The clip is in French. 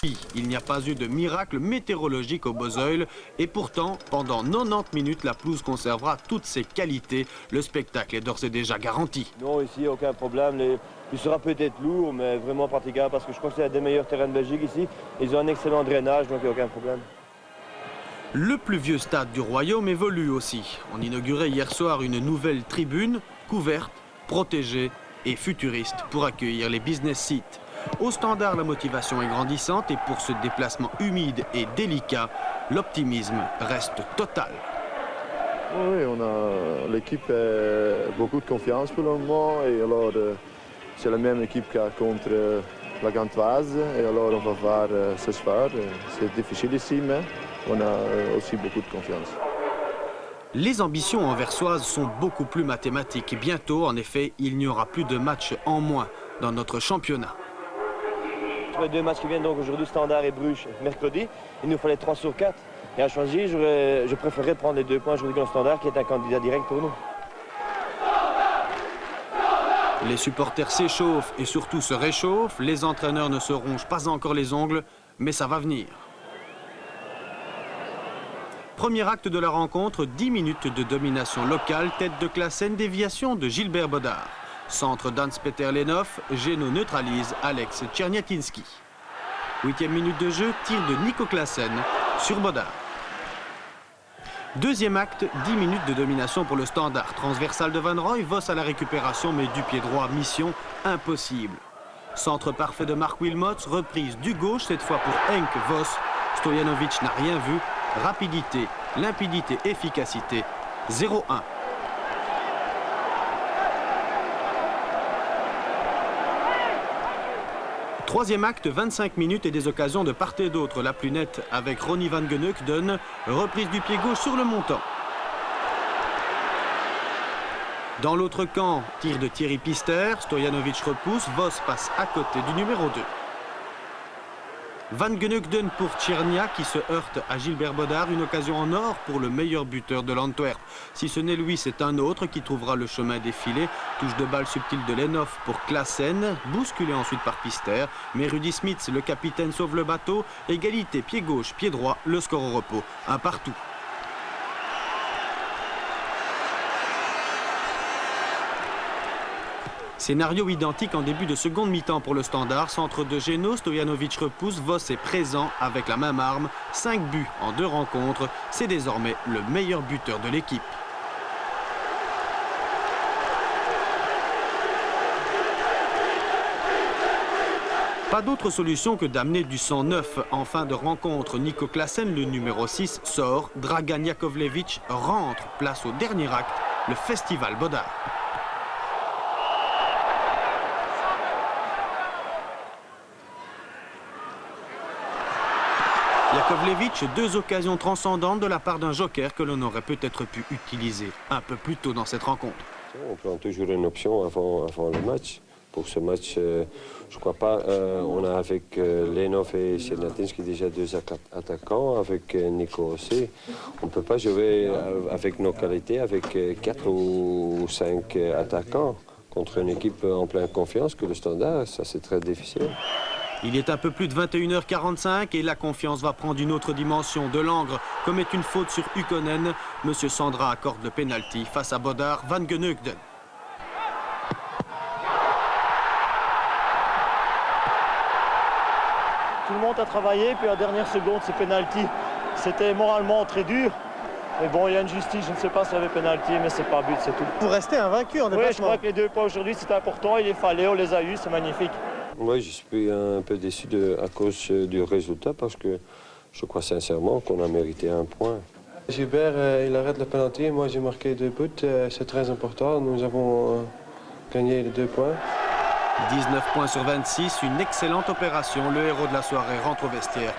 Il n'y a pas eu de miracle météorologique au Bosoil et pourtant, pendant 90 minutes, la pelouse conservera toutes ses qualités. Le spectacle est d'ores et déjà garanti. Non, ici, aucun problème. Il sera peut-être lourd, mais vraiment praticable parce que je crois que c'est un des meilleurs terrains de Belgique ici. Ils ont un excellent drainage, donc il n'y a aucun problème. Le plus vieux stade du royaume évolue aussi. On inaugurait hier soir une nouvelle tribune, couverte, protégée et futuriste pour accueillir les business seats. Au Standard, la motivation est grandissante et pour ce déplacement humide et délicat, l'optimisme reste total. Oui, l'équipe a beaucoup de confiance pour le moment et alors c'est la même équipe qu'il y a contre la Gantoise et alors on va voir ce soir. C'est difficile ici, mais on a aussi beaucoup de confiance. Les ambitions anversoises sont beaucoup plus mathématiques. Bientôt, en effet, il n'y aura plus de matchs en moins dans notre championnat. Sur les deux matchs qui viennent, donc aujourd'hui Standard et Bruges, mercredi, il nous fallait 3 sur 4. Et à choisir, je préférais prendre les 2 points aujourd'hui contre Standard, qui est un candidat direct pour nous. Les supporters s'échauffent et surtout se réchauffent. Les entraîneurs ne se rongent pas encore les ongles, mais ça va venir. Premier acte de la rencontre, 10 minutes de domination locale, tête de Classen, déviation de Gilbert Bodard. Centre d'Hans-Peter Lenov, Géno neutralise Alex Tcherniatinski. 8e minute de jeu, tir de Nico Classen sur Bodard. Deuxième acte, 10 minutes de domination pour le Standard. Transversal de Van Rooij, Vos à la récupération, mais du pied droit, mission impossible. Centre parfait de Mark Wilmots, reprise du gauche, cette fois pour Henk Vos. Stojanovic n'a rien vu. Rapidité, limpidité, efficacité, 0-1. Troisième acte, 25 minutes et des occasions de part et d'autre. La plus nette avec Ronnie Van Geneukden, reprise du pied gauche sur le montant. Dans l'autre camp, tir de Thierry Pister, Stojanovic repousse, Vos passe à côté du numéro 2. Van Geneukden pour Tchernia qui se heurte à Gilbert Bodard, une occasion en or pour le meilleur buteur de l'Antwerp. Si ce n'est lui, c'est un autre qui trouvera le chemin des filets. Touche de balle subtile de Lenov pour Classen, bousculé ensuite par Pister. Mais Rudy Smits, le capitaine, sauve le bateau. Égalité, pied gauche, pied droit, le score au repos. Un partout. Scénario identique en début de seconde mi-temps pour le Standard. Centre de Géno, Stojanovic repousse, Vos est présent avec la même arme. 5 buts en 2 rencontres. C'est désormais le meilleur buteur de l'équipe. Pas d'autre solution que d'amener du sang neuf. En fin de rencontre, Nico Classen, le numéro 6, sort. Dragan Jakovlevic rentre. Place au dernier acte, le festival Bodard. Jakovlevic, 2 occasions transcendantes de la part d'un joker que l'on aurait peut-être pu utiliser un peu plus tôt dans cette rencontre. On prend toujours une option avant le match. Pour ce match, je ne crois pas. On a avec Lenov et Tcherniatinski déjà 2 attaquants, avec Nico aussi. On ne peut pas jouer avec nos qualités, avec 4 ou 5 attaquants contre une équipe en pleine confiance que le Standard. Ça, c'est très difficile. Il est un peu plus de 21h45 et la confiance va prendre une autre dimension. De Langre commet une faute sur Ukkonen. Monsieur Sandra accorde le pénalty face à Bodard, Van Geneukden. Tout le monde a travaillé, puis à la dernière seconde, c'est pénalty. C'était moralement très dur. Mais bon, il y a une justice, je ne sais pas s'il y avait pénalty, mais c'est pas but, c'est tout. Pour rester invaincu en déplacement. Oui, je crois que les 2 points aujourd'hui, c'est important. Il les fallait, on les a eus, c'est magnifique. Moi, je suis un peu déçu à cause du résultat parce que je crois sincèrement qu'on a mérité 1 point. Gilbert, il arrête le penalty. Moi, j'ai marqué 2 buts. C'est très important. Nous avons gagné les 2 points. 19 points sur 26, une excellente opération. Le héros de la soirée rentre au vestiaire